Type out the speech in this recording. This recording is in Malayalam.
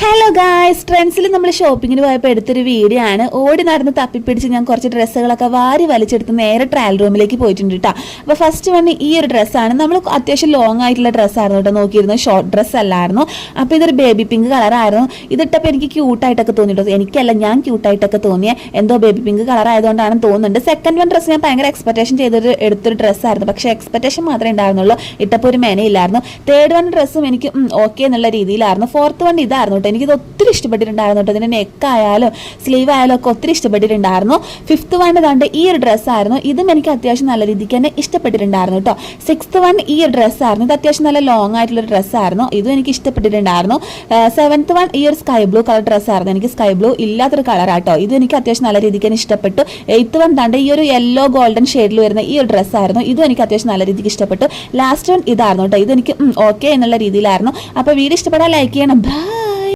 ഹലോ ഗായ്സ്, ട്രെൻഡ്സിൽ നമ്മൾ ഷോപ്പിങ്ങിന് പോയപ്പോൾ എടുത്തൊരു വീഡിയോ ആണ്. ഓടി നടന്ന് തപ്പിപ്പിടിച്ച് ഞാൻ കുറച്ച് ഡ്രസ്സുകളൊക്കെ വാരി വലിച്ചെടുത്ത് നേരെ ട്രയൽ റൂമിലേക്ക് പോയിട്ടുണ്ട് കേട്ടോ. അപ്പോൾ ഫസ്റ്റ് വന്ന് ഈ ഒരു ഡ്രസ്സാണ്. നമ്മൾ അത്യാവശ്യം ലോങ് ആയിട്ടുള്ള ഡ്രസ്സായിരുന്നു കേട്ടോ നോക്കിയിരുന്നു, ഷോർട്ട് ഡ്രസ്സ് അല്ലായിരുന്നു. അപ്പോൾ ഇതൊരു ബേബി പിങ്ക് കളറായിരുന്നു. ഇതിട്ടപ്പോൾ എനിക്ക് ക്യൂട്ടായിട്ടൊക്കെ തോന്നിട്ടോ. എനിക്കല്ല, ഞാൻ ക്യൂട്ടായിട്ടൊക്കെ തോന്നിയ എന്തോ ബേബി പിങ്ക് കളർ ആയതുകൊണ്ടാണ് തോന്നുന്നുണ്ട്. സെക്കൻഡ് വൺ ഡ്രസ്സ് ഞാൻ ഭയങ്കര എക്സ്പെക്ടേഷൻ എടുത്തൊരു ഡ്രസ്സായിരുന്നു, പക്ഷേ എക്സ്പെക്ടേഷൻ മാത്രമേ ഉണ്ടായിരുന്നുള്ളൂ, ഇട്ടപ്പോൾ ഒരു മെനയില്ലായിരുന്നു. തേർഡ് വൺ ഡ്രസ്സും എനിക്ക് ഓക്കെ എന്നുള്ള രീതിയിലായിരുന്നു. ഫോർത്ത് വൺ ഇതായിരുന്നു. എനിക്കിത് ഒത്തിരി ഇഷ്ടപ്പെട്ടിട്ടുണ്ടായിരുന്നു കേട്ടോ. ഇതിൻ്റെ നെക്കായാലും സ്ലീവ് ആയാലും ഒക്കെ ഒത്തിരി ഇഷ്ടപ്പെട്ടിട്ടുണ്ടായിരുന്നു. ഫിഫ്ത്ത് വൺ കണ്ട് ഈ ഒരു ഡ്രസ്സായിരുന്നു. ഇതും എനിക്ക് അത്യാവശ്യം നല്ല രീതിക്ക് തന്നെ ഇഷ്ടപ്പെട്ടിട്ടുണ്ടായിരുന്നു കേട്ടോ. സിക്സ്ത് വൺ ഈ ഒരു ഡ്രസ്സായിരുന്നു. ഇത് അത്യാവശ്യം നല്ല ലോങ് ആയിട്ടുള്ളൊരു ഡ്രസ്സായിരുന്നു. ഇതും എനിക്ക് ഇഷ്ടപ്പെട്ടിട്ടുണ്ടായിരുന്നു. സെവൻത്ത് വൺ ഈ ഒരു സ്കൈ ബ്ലൂ കളർ ഡ്രസ്സായിരുന്നു. എനിക്ക് സ്കൈ ബ്ലൂ ഇല്ലാത്തൊരു കളറാട്ടോ. ഇതും എനിക്ക് അത്യാവശ്യം നല്ല രീതിക്ക് തന്നെ ഇഷ്ടപ്പെട്ടു. എയ്ത്ത് വൺ കണ്ട് ഈ ഒരു യെല്ലോ ഗോൾഡൻ ഷെയ്ഡിൽ വരുന്ന ഈ ഒരു ഡ്രസ്സായിരുന്നു. ഇതും എനിക്ക് അത്യാവശ്യം നല്ല രീതിക്ക് ഇഷ്ടപ്പെട്ടു. ലാസ്റ്റ് വൺ ഇതായിരുന്നു കേട്ടോ. ഇതെനിക്ക് ഓക്കെ എന്നുള്ള രീതിയിലായിരുന്നു. അപ്പോൾ വീഡിയോ ഇഷ്ടപ്പെടാൻ ലൈക്ക് ചെയ്യണം. ബൈ.